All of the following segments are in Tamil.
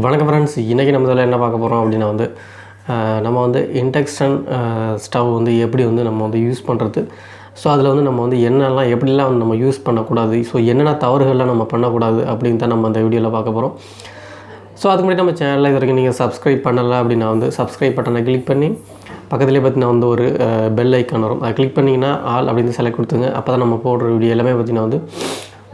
வணக்கம் ஃப்ரெண்ட்ஸ், இன்றைக்கி நம்ம இதில் என்ன பார்க்க போகிறோம் அப்படின்னா நம்ம இண்டக்ஷன் ஸ்டவ் எப்படி நம்ம யூஸ் பண்ணுறது. ஸோ அதில் நம்ம என்னெல்லாம் எப்படிலாம் நம்ம யூஸ் பண்ணக்கூடாது, ஸோ என்னென்ன தவறுகள்லாம் நம்ம பண்ணக்கூடாது அப்படின்னு தான் நம்ம அந்த வீடியோவில் பார்க்க போகிறோம். ஸோ அதுக்கு முன்னாடி நம்ம சேனலில் இது வரைக்கும் நீங்கள் சப்ஸ்கிரைப் பண்ணலை அப்படின்னா சப்ஸ்கிரைப் பட்டனை கிளிக் பண்ணி பக்கத்துலேயே பார்த்தீங்கன்னா ஒரு பெல் ஐக்கான் வரும். அதை கிளிக் பண்ணிங்கன்னா ஆல் அப்படின்னு செலக்ட் கொடுத்துங்க. அப்போ தான் நம்ம போடுற வீடியோ எல்லாமே பார்த்தீங்கன்னா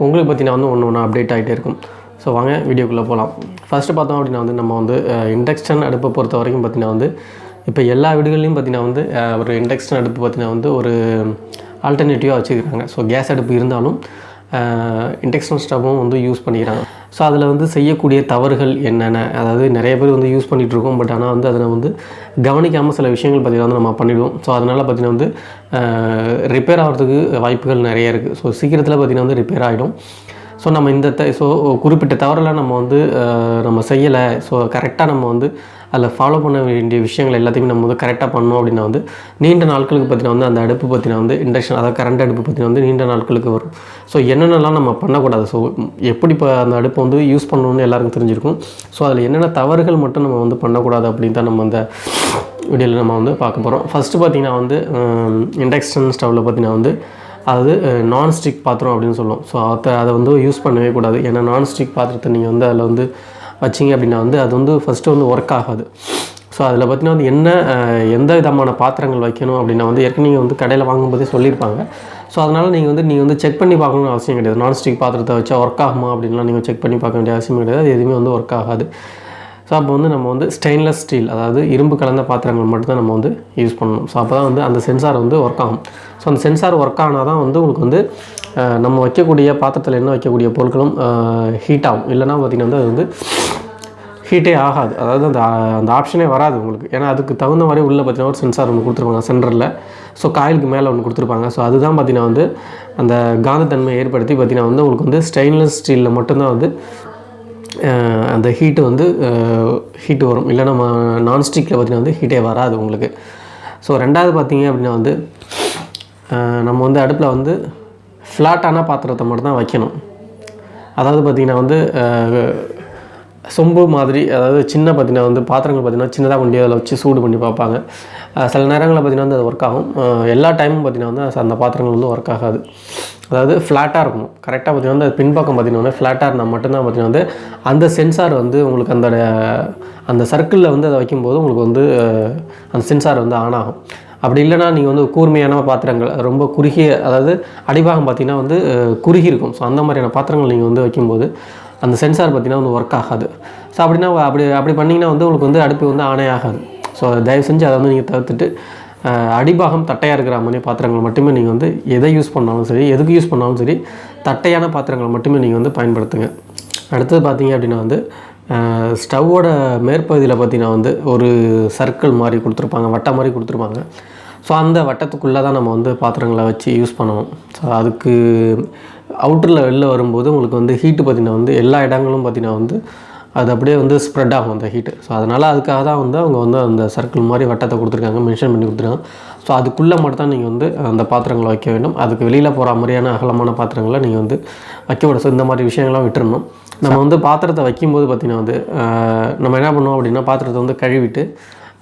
உங்களுக்கு பார்த்தீங்கன்னா ஒன்று ஒன்று அப்டேட் ஆகிட்டே இருக்கும். ஸோ வாங்க வீடியோக்குள்ளே போகலாம். ஃபஸ்ட்டு பார்த்தோம் அப்படின்னா நம்ம இண்டக்ஷன் அடுப்பை பொறுத்த வரைக்கும் பார்த்திங்கன்னா இப்போ எல்லா வீடுகள்லையும் பார்த்திங்கன்னா ஒரு இண்டக்ஷன் அடுப்பு பார்த்திங்கன்னா ஒரு ஆல்டர்னேட்டிவாக வச்சுக்கிறாங்க. ஸோ கேஸ் அடுப்பு இருந்தாலும் இண்டக்ஷன் ஸ்டவ்வும் யூஸ் பண்ணிக்கிறாங்க. ஸோ அதில் செய்யக்கூடிய தவறுகள் என்னென்ன, அதாவது நிறைய பேர் யூஸ் பண்ணிகிட்ருக்கோம். பட் ஆனால் அதில் கவனிக்காமல் சில விஷயங்கள் பார்த்திங்கன்னா நம்ம பண்ணிவிடுவோம். ஸோ அதனால் பார்த்திங்கன்னா ரிப்பேர் ஆகிறதுக்கு வாய்ப்புகள் நிறைய இருக்குது. ஸோ சீக்கிரத்தில் பார்த்திங்கன்னா ரிப்பேர் ஆகிடும். ஸோ நம்ம குறிப்பிட்ட தவறெல்லாம் நம்ம செய்யலை. ஸோ கரெக்டாக நம்ம அதில் ஃபாலோ பண்ண வேண்டிய விஷயங்கள் எல்லாத்தையுமே நம்ம கரெக்டாக பண்ணோம் அப்படின்னா நீண்ட நாட்களுக்கு பார்த்திங்கன்னா அந்த அடுப்பு பார்த்திங்கன்னா இண்டக்ஷன், அதாவது கரண்ட் அடுப்பு பார்த்திங்கன்னா நீண்ட நாட்களுக்கு வரும். ஸோ என்னென்னலாம் நம்ம பண்ணக்கூடாது, ஸோ எப்படி இப்போ அந்த அடுப்பை யூஸ் பண்ணணும்னு எல்லாருக்கும் தெரிஞ்சிருக்கும். ஸோ அதில் என்னென்ன தவறுகள் மட்டும் நம்ம பண்ணக்கூடாது அப்படின்னு தான் நம்ம அந்த வீடியோவில் நம்ம பார்க்க போகிறோம். ஃபஸ்ட்டு பார்த்திங்கன்னா இண்டக்ஷன் ஸ்டவ்வில் பார்த்திங்கன்னா அதாவது நான்ஸ்டிக் பாத்திரம் அப்படின்னு சொல்லுவோம். ஸோ அதை யூஸ் பண்ணவே கூடாது. ஏன்னா நான்ஸ்டிக் பாத்திரத்தை நீங்கள் அதில் வச்சிங்க அப்படின்னா அது ஃபஸ்ட்டு ஒர்க் ஆகாது. ஸோ அதில் பார்த்தீங்கன்னா எந்த விதமான பாத்திரங்கள் வைக்கணும் அப்படின்னா ஏற்கனவே நீங்கள் கடையில் வாங்கும்போதே சொல்லியிருப்பாங்க. ஸோ அதனால் நீங்கள் செக் பண்ணி பார்க்கணும்னு அவசியம் கிடையாது. நான்ஸ்டிக் பாத்திரத்தை வச்சா ஒர்க் ஆகுமா அப்படின்லாம் நீங்கள் செக் பண்ணி பார்க்க வேண்டிய அவசியம் கிடையாது. அது எதுவுமே ஒர்க் ஆகாது. ஸோ அப்போ நம்ம ஸ்டெயின்லெஸ் ஸ்டீல், அதாவது இரும்பு கலந்த பாத்திரங்கள் மட்டும்தான் நம்ம யூஸ் பண்ணணும். ஸோ அப்போ தான் அந்த சென்சார் ஒர்க் ஆகும். ஸோ அந்த சென்சார் ஒர்க் ஆனால் தான் உங்களுக்கு நம்ம வைக்கக்கூடிய பாத்திரத்தில் என்ன வைக்கக்கூடிய பொருட்களும் ஹீட் ஆகும். இல்லைனா பார்த்திங்கன்னா அது ஹீட்டே ஆகாது. அதாவது அந்த ஆப்ஷனே வராது உங்களுக்கு. ஏன்னா அதுக்கு தகுந்த மாதிரி உள்ளே பார்த்திங்கன்னா ஒரு சென்சார் ஒன்று கொடுத்துருப்பாங்க சென்டரில். ஸோ காயிலுக்கு மேலே ஒன்று கொடுத்துருப்பாங்க. ஸோ அதுதான் பார்த்திங்கன்னா அந்த காந்தத்தன்மை ஏற்படுத்தி பார்த்திங்கன்னா உங்களுக்கு ஸ்டெயின்லெஸ் ஸ்டீலில் மட்டும்தான் அந்த ஹீட்டு வரும். இல்லை நம்ம நான்ஸ்டிக்கில் பார்த்திங்கன்னா ஹீட்டே வராது உங்களுக்கு. ஸோ ரெண்டாவது பார்த்திங்க அப்படின்னா நம்ம அடுப்பில் ஃப்ளாட்டான பாத்திரத்தை மட்டும் தான் வைக்கணும். அதாவது பார்த்திங்கன்னா சொம்பு மாதிரி, அதாவது சின்ன பார்த்திங்கன்னா பாத்திரங்கள் பார்த்திங்கன்னா சின்னதாக கொண்டு அதில் வச்சு சூடு பண்ணி பார்ப்பாங்க. சில நேரங்களில் பார்த்திங்கன்னா அது ஒர்க் ஆகும். எல்லா டைமும் பார்த்திங்கன்னா அந்த பாத்திரங்கள் ஒர்க் ஆகாது. அதாவது ஃப்ளாட்டாக இருக்கணும். கரெக்டாக பார்த்திங்கன்னா அது பின்பக்கம் பார்த்திங்கன்னா ஃப்ளாட்டாக இருந்தால் மட்டும்தான் பார்த்திங்கன்னா அந்த சென்சார் உங்களுக்கு அந்த சர்க்கிளில் அதை வைக்கும்போது உங்களுக்கு அந்த சென்சார் ஆன் ஆகும். அப்படி இல்லைனா நீங்கள் கூர்மையான பாத்திரங்கள், ரொம்ப குறுகிய, அதாவது அடிபாகம் பார்த்திங்கன்னா குறுகி இருக்கும். ஸோ அந்த மாதிரியான பாத்திரங்கள் நீங்கள் வைக்கும்போது அந்த சென்சார் பார்த்திங்கன்னா ஒர்க் ஆகாது. ஸோ அப்படின்னா அப்படி பண்ணிங்கன்னா உங்களுக்கு அடுப்பு ஆனே ஆகாது. ஸோ தயவு செஞ்சு அதை நீங்கள் தவிர்த்துட்டு அடிபாகம் தட்டையாக இருக்கிற மாதிரி பாத்திரங்கள் மட்டுமே நீங்கள் எதை யூஸ் பண்ணாலும் சரி, எதுக்கு யூஸ் பண்ணாலும் சரி, தட்டையான பாத்திரங்களை மட்டுமே நீங்கள் பயன்படுத்துங்க. அடுத்தது பார்த்திங்க அப்படின்னா ஸ்டவ்வோட மேற்பகுதியில் பார்த்திங்கன்னா ஒரு சர்க்கிள் மாதிரி கொடுத்துருப்பாங்க, வட்டம் மாதிரி கொடுத்துருப்பாங்க. ஸோ அந்த வட்டத்துக்குள்ளே தான் நம்ம பாத்திரங்களை வச்சு யூஸ் பண்ணணும். ஸோ அதுக்கு அவுட்டரில் வெளில வரும்போது உங்களுக்கு ஹீட்டு பார்த்திங்கன்னா எல்லா இடங்களும் பார்த்திங்கன்னா அது அப்படியே ஸ்ப்ரெட் ஆகும் அந்த ஹீட்டு. ஸோ அதனால் அதுக்காக தான் அவங்க அந்த சர்க்கிள் மாதிரி வட்டத்தை கொடுத்துருக்காங்க, மென்ஷன் பண்ணி கொடுத்துருக்காங்க. ஸோ அதுக்குள்ளே மட்டும் தான் நீங்கள் அந்த பாத்திரங்களை வைக்க வேண்டும். அதுக்கு வெளியில் போகிற மாதிரியான அகலமான பாத்திரங்களை நீங்கள் வைக்கக்கூடாது. ஸோ இந்த மாதிரி விஷயங்கள்லாம் விட்டுறணும். நம்ம பாத்திரத்தை வைக்கும்போது பார்த்திங்கன்னா நம்ம என்ன பண்ணுவோம் அப்படின்னா பாத்திரத்தை கழுவிட்டு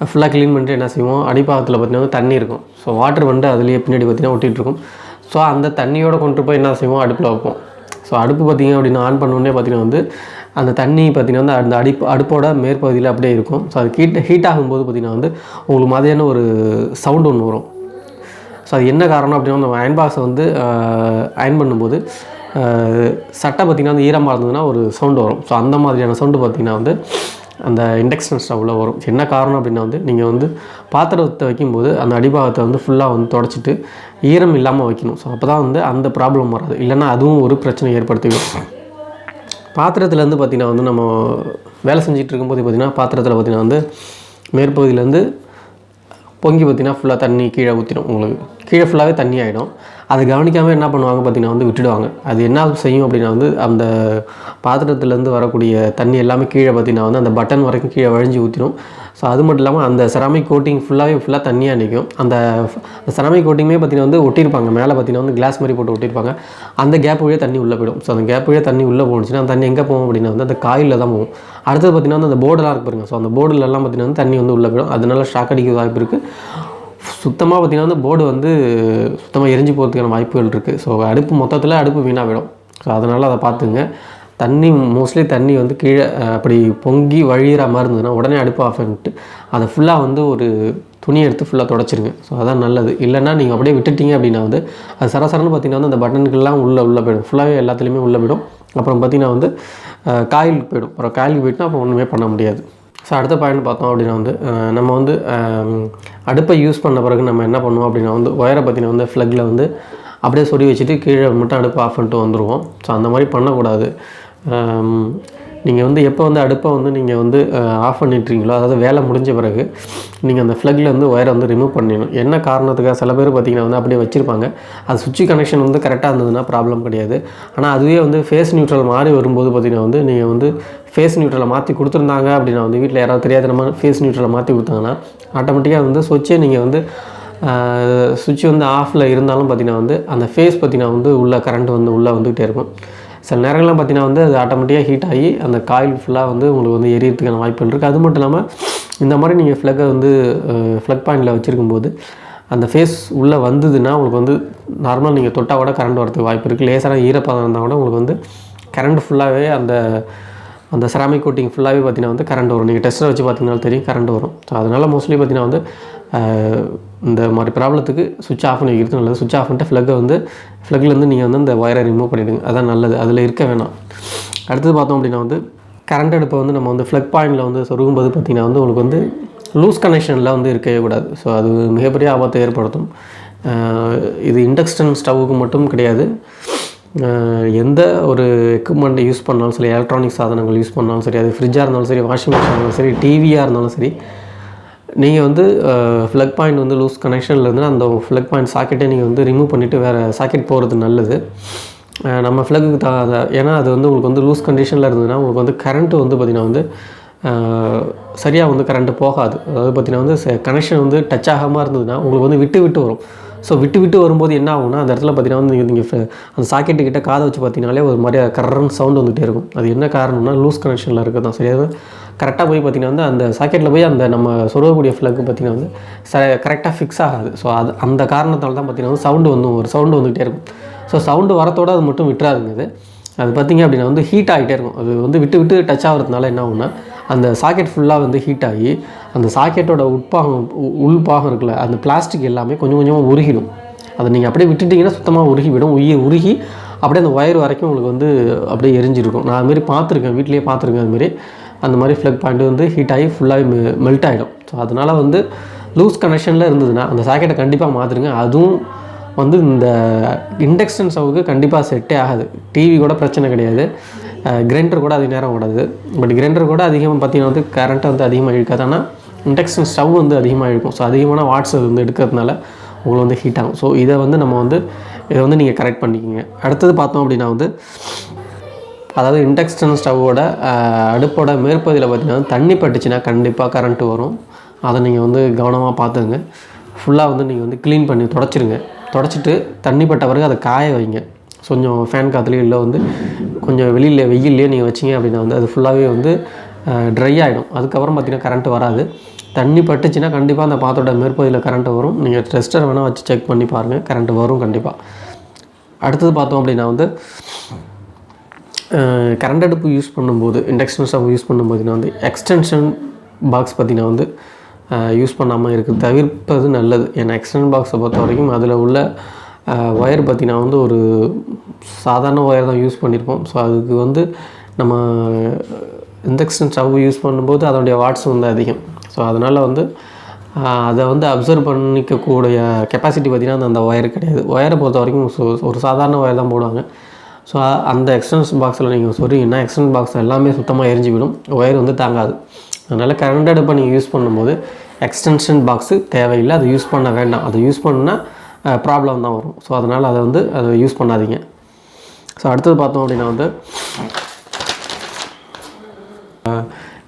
ஃபுல்லாக க்ளீன் பண்ணிட்டு என்ன செய்வோம், அடிப்பாகத்தில் பார்த்திங்கன்னா தண்ணி இருக்கும். ஸோ வாட்டர் அதுலேயே பின்னாடி பார்த்திங்கன்னா ஒட்டிகிட்ருக்கும். ஸோ அந்த தண்ணியோடு கொண்டு போய் என்ன செய்வோம், அடுப்பில் வைப்போம். ஸோ அடுப்பு பார்த்திங்க அப்படின்னா ஆன் பண்ணோடனே பார்த்திங்கன்னா அந்த தண்ணி பார்த்திங்கன்னா அந்த அடுப்போட மேற்பகுதியில் அப்படியே இருக்கும். ஸோ அது ஹீட் ஆகும்போது பார்த்திங்கன்னா உங்களுக்கு மாதிரியான ஒரு சவுண்டு ஒன்று வரும். ஸோ அது என்ன காரணம் அப்படின்னா நம்ம அயன் பாக்ஸை அயன் பண்ணும்போது சட்டை பார்த்திங்கன்னா ஈரமாக இருந்ததுன்னா ஒரு சவுண்டு வரும். ஸோ அந்த மாதிரியான சவுண்டு பார்த்திங்கன்னா அந்த இண்டக்ஷன் ஸ்டவ்வில் வரும். என்ன காரணம் அப்படின்னா நீங்கள் பாத்திரத்தை வைக்கும்போது அந்த அடிபாகத்தை ஃபுல்லாக தொடச்சிட்டு ஈரம் இல்லாமல் வைக்கணும். ஸோ அப்போ தான் அந்த ப்ராப்ளம் வராது. இல்லைன்னா அதுவும் ஒரு பிரச்சனை ஏற்படுத்திடும். பாத்திரத்துலேருந்து பார்த்திங்கன்னா நம்ம வேலை செஞ்சுட்டு இருக்கும்போது பார்த்திங்கன்னா பாத்திரத்தில் பார்த்திங்கன்னா மேற்பகுதியிலேருந்து பொங்கி பார்த்திங்கன்னா ஃபுல்லாக தண்ணி கீழே ஊற்றிடும். உங்களுக்கு கீழே ஃபுல்லாகவே தண்ணி ஆகிடும். அதை கவனிக்காமல் என்ன பண்ணுவாங்க பார்த்திங்கன்னா வந்து விட்டுடுவாங்க. அது என்ன செய்யும் அப்படின்னா வந்து அந்த பாத்திரத்துலேருந்து வரக்கூடிய தண்ணி எல்லாமே கீழே பார்த்திங்கன்னா வந்து அந்த பட்டன் வரைக்கும் கீழே வழிஞ்சு ஊற்றிடும். ஸோ அது மட்டும் இல்லாமல் அந்த செராமிக் கோட்டிங் ஃபுல்லாக தண்ணியாக நிற்கும். அந்த செராமிக் கோட்டிங்குமே பார்த்திங்கன்னா வந்து ஒட்டியிருப்பாங்க, மேலே பார்த்திங்கன்னா வந்து கிளாஸ் மாதிரி போட்டு ஒட்டியிருப்பாங்க. அந்த கேப் வழியாக தண்ணி உள்ளே போயிடும். ஸோ அந்த கேப் வழியாக தண்ணி உள்ளே போணுச்சுன்னா அந்த தண்ணி எங்கே போகும் அப்படின்னா வந்து அந்த காயிலில் தான் போகும். அடுத்தது பார்த்திங்கன்னா வந்து அந்த போர்டெலாம் இருக்கு பாருங்க. ஸோ அந்த போர்டுலலாம் பார்த்திங்கன்னா வந்து தண்ணி வந்து உள்ளே போயிடும். அதனால ஷாக் அடிக்க வாய்ப்பு இருக்குது. சுத்தமாக பார்த்திங்கன்னா வந்து போர்டு வந்து சுத்தமாக எரிஞ்சு போகிறதுக்கான வாய்ப்புகள் இருக்குது. ஸோ மொத்தத்தில் அடுப்பு வீணாக போயிடும். ஸோ அதனால் அதை பார்த்துங்க. மோஸ்ட்லி தண்ணி வந்து கீழே அப்படி பொங்கி வழிகிற மாதிரி இருந்ததுன்னா உடனே அடுப்பு ஆஃப் பண்ணிட்டு அதை ஃபுல்லாக வந்து ஒரு துணி எடுத்து ஃபுல்லாக தொடச்சிருங்க. ஸோ அதான் நல்லது. இல்லைனா நீங்கள் அப்படியே விட்டுட்டீங்க அப்படின்னா வந்து அது சரசரன்னு பார்த்திங்கன்னா வந்து அந்த பட்டனுக்கெல்லாம் உள்ளே போயிடும். ஃபுல்லாகவே எல்லாத்துலேயுமே உள்ளே போயிடும். அப்புறம் பார்த்திங்கன்னா வந்து காயிலுக்கு போயிடும். அப்புறம் காயிலுக்கு போயிட்டுனா அப்புறம் ஒன்றுமே பண்ண முடியாது. ஸோ அடுத்த பாயிண்ட் பார்த்தோம் அப்படின்னா வந்து நம்ம வந்து அடுப்பை யூஸ் பண்ண பிறகு நம்ம என்ன பண்ணுவோம் அப்படின்னா வந்து ஒயரை பார்த்திங்கன்னா வந்து ஃப்ளக்கில் வந்து அப்படியே சொறி வச்சுட்டு கீழே மட்டும் அடுப்பை ஆஃப் பண்ணிட்டு வந்துடுவோம். ஸோ அந்த மாதிரி பண்ணக்கூடாது. நீங்கள் வந்து எப்போ வந்து அடுப்பை வந்து நீங்கள் வந்து ஆஃப் பண்ணிட்டுறீங்களோ, அதாவது வேலை முடிஞ்ச பிறகு நீங்கள் அந்த ஃப்ளக்கில் வந்து ஒயரை வந்து ரிமூவ் பண்ணிடணும். என்ன காரணத்துக்காக சில பேர் பார்த்திங்கன்னா வந்து அப்படியே வச்சுருப்பாங்க. அது சுவிட்ச் கனெக்ஷன் வந்து கரெக்டாக இருந்ததுன்னா ப்ராப்ளம் கிடையாது. ஆனால் அதுவே வந்து ஃபேஸ் நியூட்ரல் மாறி வரும்போது பார்த்திங்கன்னா வந்து நீங்கள் வந்து ஃபேஸ் நியூட்ரலை மாற்றி கொடுத்துருந்தாங்க அப்படின்னா வந்து வீட்டில் யாராவது தெரியாத நம்ம ஃபேஸ் நியூட்ரலை மாற்றி கொடுத்தாங்கன்னா ஆட்டோமேட்டிக்காக வந்து சுவிட்சே நீங்கள் வந்து சுவிட்ச் வந்து ஆஃபில் இருந்தாலும் பார்த்திங்கன்னா வந்து அந்த ஃபேஸ் பார்த்திங்கன்னா வந்து உள்ள கரண்ட் வந்து உள்ளே வந்துக்கிட்டே இருக்கும். சில நேரங்கள்லாம் பார்த்திங்கன்னா வந்து அது ஆட்டோமேட்டிக்காக ஹீட் ஆகி அந்த காயில் ஃபுல்லாக வந்து உங்களுக்கு வந்து எரியறதுக்கான வாய்ப்புகள் இருக்குது. அது மட்டும் இல்லாமல் இந்த மாதிரி நீங்கள் ஃப்ளக்கை வந்து ஃப்ளக் பாயிண்டில் வச்சுருக்கும்போது அந்த ஃபேஸ் உள்ளே வந்ததுன்னா உங்களுக்கு வந்து நார்மலாக நீங்கள் தொட்டால் கூட கரண்ட் வரதுக்கு வாய்ப்பு இருக்குது. லேசான ஈரப்பதம் இருந்தால் கூட உங்களுக்கு வந்து கரண்ட் ஃபுல்லாகவே அந்த செராமிக் கோட்டிங் ஃபுல்லாகவே பார்த்திங்கன்னா வந்து கரண்ட் வரும். நீங்கள் டெஸ்ட்டை வச்சு பார்த்திங்கனாலும் தெரியும் கரண்ட் வரும். ஸோ அதனால் மோஸ்ட்லி பார்த்திங்கன்னா வந்து இந்த மாதிரி ப்ராப்ளத்துக்கு சுவிட்ச் ஆஃப் பண்ணி வைக்கிறது நல்லது. சுவிட்ச் ஆஃப் பண்ணிட்டு ஃப்ளக்லேருந்து நீங்கள் வந்து இந்த ஒயரை ரிமூவ் பண்ணிவிடுங்க. அதான் நல்லது. அதில் இருக்க வேணாம். அடுத்தது பார்த்தோம் அப்படின்னா வந்து கரண்ட் அடுப்பை வந்து நம்ம வந்து ஃப்ளக் பாயிண்டில் வந்து சொருகும்போது பார்த்திங்கன்னா வந்து உங்களுக்கு வந்து லூஸ் கனெக்ஷனில் வந்து இருக்கவே கூடாது. ஸோ அது மிகப்பெரிய ஆபத்தை ஏற்படுத்தும். இது இண்டக்ஷன் ஸ்டவ்வுக்கு மட்டும் கிடையாது. எந்த ஒரு எக்யூப்மெண்ட் யூஸ் பண்ணாலும் சரி, எலக்ட்ரானிக் சாதனங்கள் யூஸ் பண்ணாலும் சரி, அது ஃப்ரிட்ஜாக இருந்தாலும் சரி, வாஷிங் மிஷினாக இருந்தாலும் சரி, டிவியாக இருந்தாலும் சரி, நீங்கள் வந்து ஃப்ளக் பாயிண்ட் வந்து லூஸ் கனெக்ஷனில் இருந்தால் அந்த ஃப்ளக் பாயிண்ட் சாக்கெட்டை நீங்கள் வந்து ரிமூவ் பண்ணிவிட்டு வேறு சாக்கெட் போகிறது நல்லது. நம்ம ஃப்ளக்குக்கு ஏன்னா அது வந்து உங்களுக்கு வந்து லூஸ் கண்டிஷனில் இருந்ததுன்னா உங்களுக்கு வந்து கரண்ட்டு வந்து பார்த்திங்கன்னா வந்து சரியாக வந்து கரண்ட்டு போகாது. அதாவது பார்த்திங்கன்னா வந்து கனெக்ஷன் வந்து டச் ஆகாமல் இருந்ததுன்னா உங்களுக்கு வந்து விட்டு வரும். ஸோ விட்டு வரும்போது என்ன ஆகும்னா அந்த இடத்துல பார்த்திங்கன்னா வந்து நீங்கள் அந்த சாக்கெட்டுக்கிட்ட காதை வச்சு பார்த்திங்கனாலே ஒரு மாதிரி கரண்ட் சவுண்ட் வந்துகிட்டே இருக்கும். அது என்ன காரணம்னா லூஸ் கனெக்ஷனில் இருக்குது தான். சரியாக கரெக்டாக போய் பார்த்திங்கன்னா வந்து அந்த சாக்கெட்டில் போய் அந்த நம்ம சொருகக்கூடிய ஃப்ளக்கு பார்த்திங்கன்னா வந்து கரெக்டாக ஃபிக்ஸ் ஆகாது. ஸோ அந்த காரணத்தால் தான் பார்த்திங்கன்னா வந்து ஒரு சவுண்டு வந்துகிட்டே இருக்கும். ஸோ சவுண்டு வரத்தோடு அது மட்டும் விட்டுறாதுங்க. அது பார்த்திங்க அப்படின்னா வந்து ஹீட் ஆகிட்டே இருக்கும். அது வந்து விட்டு டச் ஆகிறதுனால என்ன ஆகும்னா அந்த சாக்கெட் ஃபுல்லாக வந்து ஹீட் ஆகி அந்த சாக்கெட்டோட உள்பாகம் இருக்குல்ல, அந்த பிளாஸ்டிக் எல்லாமே கொஞ்சம் கொஞ்சமாக உருகிடும். அதை நீங்கள் அப்படியே விட்டுட்டிங்கன்னா சுத்தமாக உருகிவிடும். உருகி அப்படியே அந்த ஒயர் வரைக்கும் உங்களுக்கு வந்து அப்படியே எரிஞ்சிருக்கும். நான் அதுமாரி பார்த்துருக்கேன், வீட்லேயே பார்த்துருக்கேன். அதுமாரி அந்த மாதிரி ஃப்ளக் பாயிண்ட் வந்து ஹீட் ஆகி ஃபுல்லாகவே மெல்ட் ஆகிடும். ஸோ அதனால் வந்து லூஸ் கனெக்ஷனில் இருந்ததுன்னா அந்த சாக்கெட்டை கண்டிப்பாக மாற்றுருங்க. அதுவும் வந்து இந்த இண்டக்ஷன் ஸ்டவ்வுக்கு கண்டிப்பாக செட்டே ஆகாது. டிவி கூட பிரச்சனை கிடையாது, கிரைண்டர் கூட அதிக நேரம் ஓடாது. பட் கிரைண்டர் கூட அதிகமாக பார்த்திங்கன்னா வந்து கரண்ட்டை வந்து அதிகமாக இழுக்காது. ஆனால் இண்டக்ஷன் ஸ்டவ் வந்து அதிகமாக இழுக்கும். ஸோ அதிகமான வாட்ஸ் அது வந்து எடுக்கிறதுனால உங்களுக்கு வந்து ஹீட் ஆகும். ஸோ இதை வந்து நீங்கள் கரெக்ட் பண்ணிக்கிங்க. அடுத்தது பார்த்தோம் அப்படின்னா வந்து அதாவது இண்டக்ஷன் ஸ்டவ்வோட அடுப்போட மேற்பகுதியில் பார்த்திங்கன்னா தண்ணி பட்டுச்சுன்னா கண்டிப்பாக கரண்ட்டு வரும். அதை நீங்கள் வந்து கவனமாக பார்த்துங்க. ஃபுல்லாக வந்து நீங்கள் வந்து க்ளீன் பண்ணி தொடச்சிட்டு தண்ணி பட்ட பிறகு அதை காய வைங்க. கொஞ்சம் ஃபேன் காற்றுலையும் இல்லை வந்து கொஞ்சம் வெயில்லையே நீங்கள் வச்சிங்க அப்படின்னா வந்து அது ஃபுல்லாகவே வந்து ட்ரை ஆகிடும். அதுக்கப்புறம் பார்த்திங்கன்னா கரண்ட்டு வராது. தண்ணி பட்டுச்சுன்னா கண்டிப்பாக அந்த பாத்திரோட மேற்பகுதியில் கரண்ட்டு வரும். நீங்கள் டெஸ்டர் வேணால் வச்சு செக் பண்ணி பாருங்கள், கரண்ட்டு வரும் கண்டிப்பாக. அடுத்தது பார்த்தோம் அப்படின்னா வந்து கரண்ட் அடுப்பு யூஸ் பண்ணும்போது, இண்டக்ஷன் ஸ்டவ் யூஸ் பண்ணும்போதுனா வந்து எக்ஸ்டென்ஷன் பாக்ஸ் பார்த்திங்கன்னா வந்து யூஸ் பண்ணாமல் இருக்குது தவிர்ப்பது நல்லது. ஏன்னா எக்ஸ்டென்ஷன் பாக்ஸை பொறுத்த வரைக்கும் அதில் உள்ள ஒயர் பார்த்திங்கன்னா வந்து ஒரு சாதாரண ஒயர் தான் யூஸ் பண்ணியிருப்போம். ஸோ அதுக்கு வந்து நம்ம இண்டக்ஷன் ஸ்டவ் யூஸ் பண்ணும்போது அதனுடைய வாட்ஸ் வந்து அதிகம். ஸோ அதனால் வந்து அதை வந்து அப்சர்வ் பண்ணிக்கக்கூடிய கெப்பாசிட்டி பார்த்திங்கன்னா அந்த ஒயர் கிடையாது. ஒயரை பொறுத்த வரைக்கும் ஒரு சாதாரண ஒயர் தான் போடுவாங்க. ஸோ அந்த எக்ஸ்டென்ஷன் பாக்ஸில் நீங்கள் சொன்னீங்கன்னா எக்ஸ்டென்ஷன் பாக்ஸ் எல்லாமே சுத்தமாக எரிஞ்சு விடும், ஒயர் வந்து தாங்காது. அதனால் கரண்ட் அடுப்பை நீங்கள் யூஸ் பண்ணும்போது எக்ஸ்டென்ஷன் பாக்ஸு தேவையில்லை, அதை யூஸ் பண்ண வேண்டாம். அதை யூஸ் பண்ணால் ப்ராப்ளம் தான் வரும். ஸோ அதனால் அதை யூஸ் பண்ணாதீங்க. ஸோ அடுத்தது பார்த்தோம் அப்படின்னா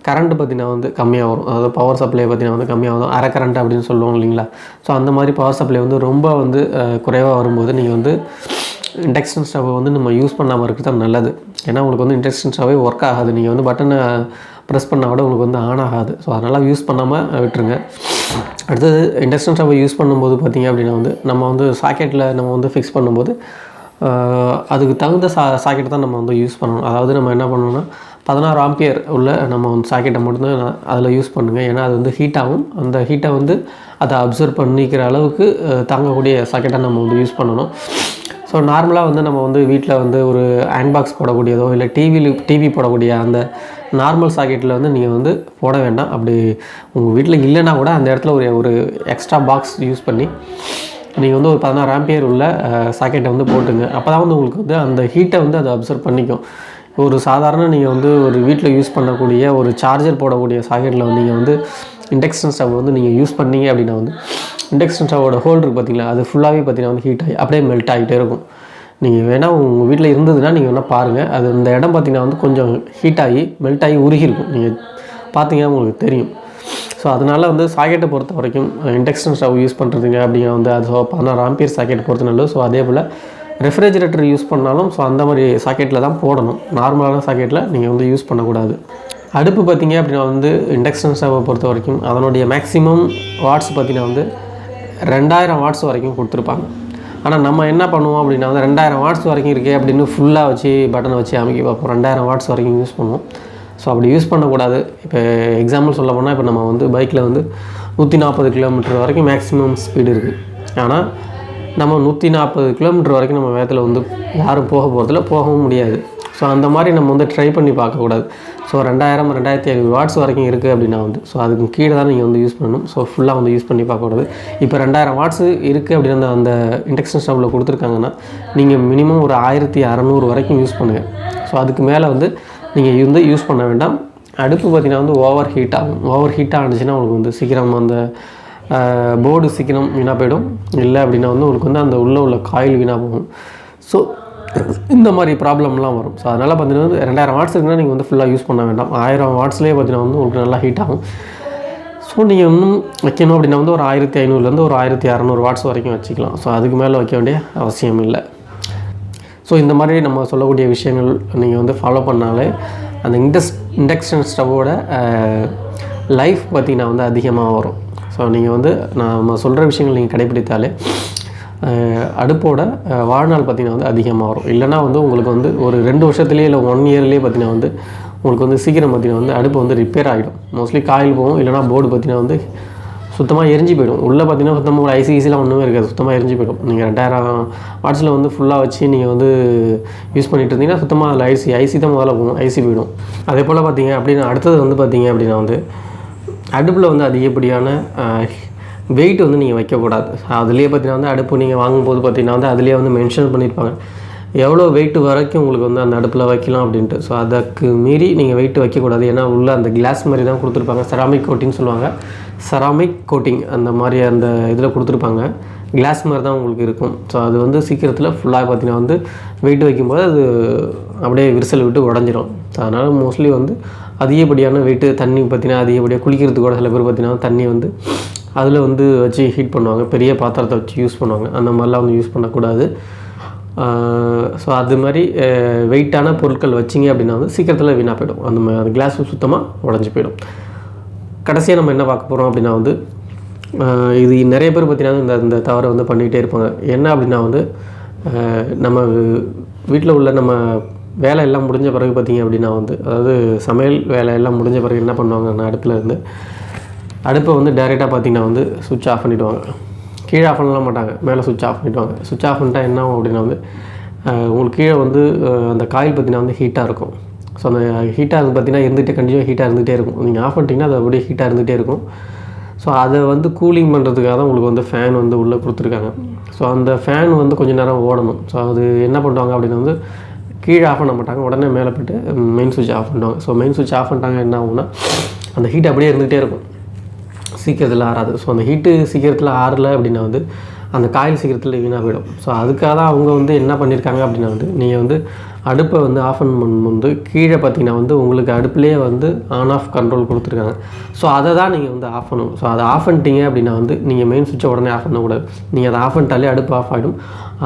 கரண்ட்டு பார்த்திங்கன்னா கம்மியாக வரும். அதாவது பவர் சப்ளை பார்த்திங்கன்னா கம்மியாக வரும். அரை கரண்ட் அப்படின்னு சொல்லுவோம் இல்லைங்களா. ஸோ அந்த மாதிரி பவர் சப்ளை ரொம்ப குறைவாக வரும்போது நீங்கள் இண்டக்ஷன் ஸ்டவ்வை நம்ம யூஸ் பண்ணாமல் இருக்கிறது தான் நல்லது. ஏன்னா உங்களுக்கு இண்டக்ஷன் ஸ்டவ்வே ஒர்க் ஆகாது. நீங்கள் பட்டனை ப்ரெஸ் பண்ணால் கூட உங்களுக்கு ஆன் ஆகாது. ஸோ அதனால் யூஸ் பண்ணாமல் விட்டுருங்க. அடுத்தது இண்டக்ஷன் ஸ்டவ்வை யூஸ் பண்ணும்போது பார்த்திங்க அப்படின்னா நம்ம சாக்கெட்டில் நம்ம ஃபிக்ஸ் பண்ணும்போது அதுக்கு தகுந்த சாக்கெட்டை தான் நம்ம யூஸ் பண்ணணும். அதாவது நம்ம என்ன பண்ணணும்னா 16 ஆம்பியர் உள்ள நம்ம சாக்கெட்டை மட்டும்தான் அதில் யூஸ் பண்ணுங்கள். ஏன்னா அது ஹீட் ஆகும். அந்த ஹீட்டை அதை அப்சர்வ் பண்ணிக்கிற அளவுக்கு தாங்கக்கூடிய சாக்கெட்டை நம்ம யூஸ் பண்ணணும். ஸோ நார்மலாக நம்ம வீட்டில் ஒரு அயன் பாக்ஸ் போடக்கூடியதோ இல்லை டிவி போடக்கூடிய அந்த நார்மல் சாக்கெட்டில் நீங்கள் போட வேண்டாம். அப்படி உங்கள் வீட்டில் இல்லைன்னா கூட அந்த இடத்துல ஒரு எக்ஸ்ட்ரா பாக்ஸ் யூஸ் பண்ணி நீங்கள் ஒரு 16 ஆம்பியர் உள்ள சாக்கெட்டை போட்டுங்க. அப்போ தான் உங்களுக்கு அந்த ஹீட்டை அதை அப்சர்வ் பண்ணிக்கும். ஒரு சாதாரண நீங்கள் ஒரு வீட்டில் யூஸ் பண்ணக்கூடிய ஒரு சார்ஜர் போடக்கூடிய சாக்கெட்டில் நீங்கள் இண்டக்ஷன் ஸ்டவ் நீங்கள் யூஸ் பண்ணீங்க அப்படின்னா இண்டக்ஷன் ஸ்டவோட ஹோல் இருக்குது பார்த்திங்களா, அது ஃபுல்லாகவே பார்த்திங்கன்னா ஹீட் ஆகி அப்படியே மெல்ட் ஆகிட்டே இருக்கும். நீங்கள் வேணால் உங்கள் வீட்டில் இருந்ததுன்னா நீங்கள் வேணால் பாருங்கள். அது இந்த இடம் பார்த்திங்கன்னா கொஞ்சம் ஹீட் ஆகி மெல்ட் ஆகி உருகிருக்கும். நீங்கள் பார்த்தீங்கன்னா உங்களுக்கு தெரியும். ஸோ அதனால் சாக்கெட்டை பொறுத்த வரைக்கும் இண்டக்ஷன் ஸ்டவ் யூஸ் பண்ணுறதுங்க அப்படிங்க அது 16 ஆம்பியர் சாக்கெட் பொறுத்த நல்லது. ஸோ அதே போல் ரெஃப்ரிஜரேட்டர் யூஸ் பண்ணாலும் ஸோ அந்த மாதிரி சாக்கெட்டில் தான் போடணும். நார்மலான சாக்கெட்டில் நீங்கள் யூஸ் பண்ணக்கூடாது. அடுப்பு பார்த்திங்க அப்படின்னா இண்டக்ஷன் ஸ்டவ்வை பொறுத்த வரைக்கும் அதனுடைய மேக்ஸிமம் வாட்ஸ் பார்த்திங்கன்னா 2000 வாட்ஸ் வரைக்கும் கொடுத்துருப்பாங்க. ஆனால் நம்ம என்ன பண்ணுவோம் அப்படின்னா 2000 வாட்ஸ் வரைக்கும் இருக்கே அப்படின்னு ஃபுல்லாக வச்சு பட்டனை வச்சு அமைக்க பார்ப்போம். 2000 வாட்ஸ் வரைக்கும் யூஸ் பண்ணுவோம். ஸோ அப்படி யூஸ் பண்ணக்கூடாது. இப்போ எக்ஸாம்பிள் சொல்ல போனால் இப்போ நம்ம பைக்கில் 140 கிலோமீட்டர் வரைக்கும் மேக்ஸிமம் ஸ்பீடு இருக்குது. ஆனால் நம்ம 140 கிலோமீட்டர் வரைக்கும் நம்ம வேகத்தில் யாரும் போகிறதில்ல, போகவும் முடியாது. ஸோ அந்த மாதிரி நம்ம ட்ரை பண்ணி பார்க்கக்கூடாது. ஸோ 2000 2500 வாட்ஸ் வரைக்கும் இருக்குது அப்படின்னா ஸோ அதுக்கு கீழே தான் நீங்கள் யூஸ் பண்ணணும். ஸோ ஃபுல்லாக யூஸ் பண்ணி பார்க்கக்கூடாது. இப்போ 2000 வாட்ஸ் இருக்குது அப்படின்னா அந்த இண்டக்ஷன் ஸ்டவ்வில் கொடுத்துருக்காங்கன்னா நீங்கள் மினிமம் ஒரு 1600 வரைக்கும் யூஸ் பண்ணுங்கள். ஸோ அதுக்கு மேலே நீங்கள் யூஸ் பண்ண வேண்டாம். அடுப்பு பார்த்திங்கன்னா ஓவர் ஹீட் ஆகும். ஓவர் ஹீட்டாக ஆனிச்சுன்னா உங்களுக்கு சீக்கிரம் அந்த போர்டு சீக்கிரம் வீணாக போயிடும். இல்லை அப்படின்னா உங்களுக்கு அந்த உள்ள காயில் வீணாக போகும். ஸோ இந்த மாதிரி ப்ராப்ளம்லாம் வரும். ஸோ அதனால் பார்த்தீங்கன்னா 2000 வாட்ஸ் இருக்குன்னா நீங்கள் ஃபுல்லாக யூஸ் பண்ண வேண்டாம். 1000 வாட்ஸ்லேயே பார்த்தீங்கன்னா உங்களுக்கு நல்லா ஹீட் ஆகும். ஸோ நீங்கள் இன்னும் வைக்கணும் அப்படின்னா ஒரு 1500 ஒரு 1600 வாட்ஸ் வரைக்கும் வச்சுக்கலாம். ஸோ அதுக்கு மேலே வைக்க வேண்டிய அவசியம் இல்லை. ஸோ இந்த மாதிரி நம்ம சொல்லக்கூடிய விஷயங்கள் நீங்கள் ஃபாலோ பண்ணாலே அந்த இண்டக்ஷன் ஸ்டவ்வோட லைஃப் பார்த்திங்கன்னா அதிகமாக வரும். ஸோ நீங்கள் நம்ம சொல்கிற விஷயங்கள் நீங்கள் கடைப்பிடித்தாலே அடுப்போட வாழ்நாள் பார்த்திங்கன்னா அதிகமாக வரும். இல்லைனா உங்களுக்கு ஒரு 2 வருஷத்துலேயே இல்லை 1 இயர்லேயே பார்த்திங்கன்னா உங்களுக்கு சீக்கிரம் பார்த்திங்கன்னா அடுப்பு ரிப்பேர் ஆகிடும். மோஸ்ட்லி காயில் போகும். இல்லைனா போர்டு பார்த்திங்கன்னா சுத்தமாக எரிஞ்சு போயிடும். உள்ளே பார்த்திங்கன்னா சுத்தமாக ஒரு ஐசிலாம் ஒன்றுமே இருக்காது, சுத்தமாக எரிஞ்சு போயிடும். நீங்கள் 2000 வாட்ஸில் ஃபுல்லாக வச்சு நீங்கள் யூஸ் பண்ணிட்டு இருந்தீங்கன்னா சுத்தமாக அதில் ஐசி தான் முதல்ல போகும், ஐசி போயிடும். அதே போல் பார்த்திங்க அப்படின்னா அடுத்தது பார்த்திங்க அப்படின்னா அடுப்பில் அதிகப்படியான வெயிட் நீங்கள் வைக்கக்கூடாது. அதுலேயே பார்த்திங்கன்னா அடுப்பு நீங்கள் வாங்கும்போது பார்த்திங்கன்னா அதுலேயே மென்ஷன் பண்ணியிருப்பாங்க எவ்வளோ வெயிட்டு வரைக்கும் உங்களுக்கு அந்த அடுப்பில் வைக்கலாம் அப்படின்ட்டு. ஸோ அதுக்கு மீறி நீங்கள் வெயிட்டு வைக்கக்கூடாது. ஏன்னா உள்ளே அந்த கிளாஸ் மாதிரி தான் கொடுத்துருப்பாங்க. செராமிக் கோட்டிங் சொல்லுவாங்க. செராமிக் கோட்டிங் அந்த மாதிரி அந்த இதில் கொடுத்துருப்பாங்க. கிளாஸ் மாதிரி தான் உங்களுக்கு இருக்கும். ஸோ அது சீக்கிரத்தில் ஃபுல்லாக பார்த்திங்கன்னா வெயிட் வைக்கும்போது அது அப்படியே விரிசல் விட்டு உடஞ்சிரும். அதனால் மோஸ்ட்லி அதிகப்படியான வெயிட்டு தண்ணி பார்த்திங்கன்னா அதிகப்படியாக குளிக்கிறதுக்கு கூட சில பேர் பார்த்திங்கன்னா தண்ணி அதில் வச்சு ஹீட் பண்ணுவாங்க. பெரிய பாத்திரத்தை வச்சு யூஸ் பண்ணுவாங்க. அந்த மாதிரிலாம் யூஸ் பண்ணக்கூடாது. ஸோ அது மாதிரி வெயிட்டான பொருட்கள் வச்சிங்க அப்படின்னா சீக்கிரத்தில் வீணாக போயிடும். அந்த கிளாஸ் சுத்தமாக உடஞ்சி போயிடும். கடைசியாக நம்ம என்ன பார்க்க போகிறோம் அப்படின்னா இது நிறைய பேர் பார்த்திங்கன்னா இந்த தவறை பண்ணிகிட்டே இருப்பாங்க. என்ன அப்படின்னா நம்ம வீட்டில் உள்ள நம்ம வேலை எல்லாம் முடிஞ்ச பிறகு பார்த்திங்க அப்படின்னா அதாவது சமையல் வேலை எல்லாம் முடிஞ்ச பிறகு என்ன பண்ணுவாங்கன்னா அடுப்பை டைரெக்டாக பார்த்திங்கன்னா சுவிட்ச் ஆஃப் பண்ணிவிடுவாங்க. கீழே ஆஃப் பண்ணலாம் மாட்டாங்க, மேலே சுவிட்ச் ஆஃப் பண்ணிவிடுவாங்க. சுவிட்ச் ஆஃப் பண்ணிட்டா என்ன ஆகும் அப்படின்னா உங்களுக்கு கீழே அந்த காயில் பார்த்திங்கன்னா ஹீட்டாக இருக்கும். ஸோ அந்த ஹீட்டாக இருந்து பார்த்திங்கன்னா இருந்துகிட்டே கண்டினியூ ஹீட்டாக இருந்துகிட்டே இருக்கும். நீங்கள் ஆஃப் பண்ணிட்டீங்கன்னா அது அப்படியே ஹீட்டாக இருந்துகிட்டே இருக்கும். ஸோ அதை கூலிங் பண்ணுறதுக்காக தான் உங்களுக்கு ஃபேன் உள்ளே கொடுத்துருக்காங்க. ஸோ அந்த ஃபேன் கொஞ்சம் நேரம் ஓடணும். ஸோ அது என்ன பண்ணுவாங்க அப்படின்னா கீழே ஆஃப் பண்ண மாட்டாங்க, உடனே மேலே போய்ட்டு மெயின் சுவிட்ச் ஆஃப் பண்ணுவாங்க. ஸோ மெயின் சுவிட்ச் ஆஃப் பண்ணிட்டாங்க என்ன ஆகும்னா அந்த ஹீட் அப்படியே இருந்துகிட்டே இருக்கும், சீக்கிரத்தில் ஆறாது. ஸோ அந்த ஹீட்டு சீக்கிரத்தில் ஆறலை அப்படின்னா அந்த காயில் சீக்கிரத்தில் வீணாக போயிடும். ஸோ அதுக்காக தான் அவங்க வந்து என்ன பண்ணியிருக்காங்க அப்படின்னா வந்து நீங்கள் வந்து அடுப்பை வந்து ஆஃப் பண்ணும்போது கீழே பார்த்தீங்கன்னா வந்து உங்களுக்கு அடுப்புலேயே வந்து ஆன் ஆஃப் கண்ட்ரோல் கொடுத்துருக்காங்க. ஸோ அதை தான் நீங்கள் வந்து ஆஃப் பண்ணணும். ஸோ அதை ஆஃப் பண்ணிட்டீங்க அப்படின்னா வந்து நீங்கள் மெயின் சுவிட்சை உடனே ஆஃப் பண்ணக்கூடாது. நீங்கள் அதை ஆஃப் பண்ணிட்டாலே அடுப்பு ஆஃப் ஆகிடும்.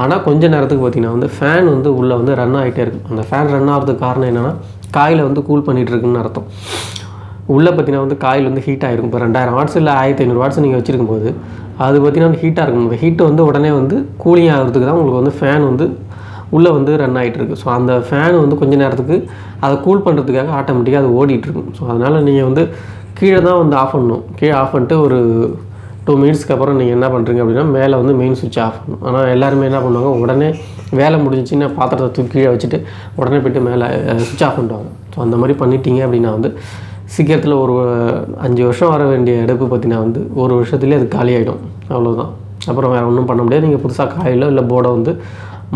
ஆனால் கொஞ்ச நேரத்துக்கு பார்த்தீங்கன்னா வந்து ஃபேன் வந்து உள்ளே வந்து ரன் ஆகிட்டே இருக்கும். அந்த ஃபேன் ரன் ஆகிறதுக்கு காரணம் என்னென்னா காயில் வந்து கூல் பண்ணிகிட்டு இருக்குன்னு அர்த்தம். உள்ளே பார்த்தீங்கன்னா வந்து காயில் வந்து ஹீட் ஆகிருக்கும். இப்போ 2000 வாட்ஸ் இல்லை 1500 வாட்ஸ் நீங்கள் வச்சுருக்கும் போது அது பார்த்தீங்கன்னா வந்து ஹீட்டாக இருக்கும். அந்த ஹீட்டு வந்து உடனே வந்து கூலிங் ஆகிறதுக்கு தான் உங்களுக்கு வந்து ஃபேன் வந்து உள்ளே வந்து ரன் ஆகிட்டுருக்கு. ஸோ அந்த ஃபேன் வந்து கொஞ்சம் நேரத்துக்கு அதை கூல் பண்ணுறதுக்காக ஆட்டோமேட்டிக்காக அது ஓடிட்டுருக்கும். ஸோ அதனால் நீங்கள் வந்து கீழே தான் வந்து ஆஃப் பண்ணணும். கீழே ஆஃப் பண்ணிட்டு ஒரு 2 மினிட்ஸ்க்கு அப்புறம் நீங்கள் என்ன பண்ணுறீங்க அப்படின்னா மேலே வந்து மெயின் சுவிட்ச் ஆஃப் பண்ணணும். ஆனால் எல்லாருமே என்ன பண்ணுவாங்க, உடனே வேலை முடிஞ்சிச்சின்னா பாத்திரத்தை தூக்கி கீழே வச்சுட்டு உடனே போய்ட்டு மேலே சுவிட்ச் ஆஃப் பண்ணிடுவாங்க. ஸோ அந்த மாதிரி பண்ணிட்டீங்க அப்படின்னா வந்து சீக்கிரத்தில் ஒரு 5 வருஷம் வர வேண்டிய அடுப்பு பார்த்தீங்கன்னா வந்து 1 வருஷத்துலேயே அது காலியாகிடும். அவ்வளோதான். அப்புறம் வேறு ஒன்றும் பண்ண முடியாது. நீங்கள் புதுசாக காயிலோ இல்லை போர்டோ வந்து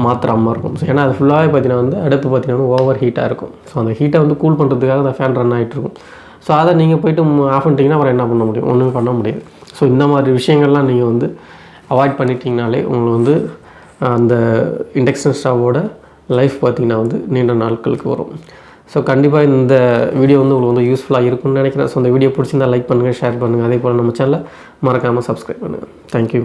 மாத்திராமல் இருக்கும். ஸோ ஏன்னா அது ஃபுல்லாகவே பார்த்தீங்கன்னா வந்து அடுப்பு பார்த்தீங்கன்னா ஓவர் ஹீட்டாக இருக்கும். ஸோ அந்த ஹீட்டை வந்து கூல் பண்ணுறதுக்காக அந்த ஃபேன் ரன் ஆகிட்டுருக்கும். ஸோ அதை நீங்கள் போய்ட்டு ஆஃப் பண்ணிட்டீங்கன்னா அப்புறம் என்ன பண்ண முடியும்? ஒன்றுமே பண்ண முடியாது. ஸோ இந்த மாதிரி விஷயங்கள்லாம் நீங்கள் வந்து அவாய்ட் பண்ணிட்டீங்கனாலே உங்களுக்கு வந்து அந்த இண்டக்ஷன் ஸ்டவ்வோட லைஃப் பார்த்திங்கன்னா வந்து நீண்ட நாட்களுக்கு வரும். ஸோ கண்டிப்பாக இந்த வீடியோ வந்து உங்களுக்கு வந்து யூஸ்ஃபுல்லாக இருக்கும்னு நினைக்கிறேன். ஸோ இந்த வீடியோ பிடிச்சிருந்தால் லைக் பண்ணுங்கள், ஷேர் பண்ணுங்கள். அதே போல் நம்ம சேனலை மறக்காமல் சப்ஸ்கிரைப் பண்ணுங்கள். தேங்க்யூ.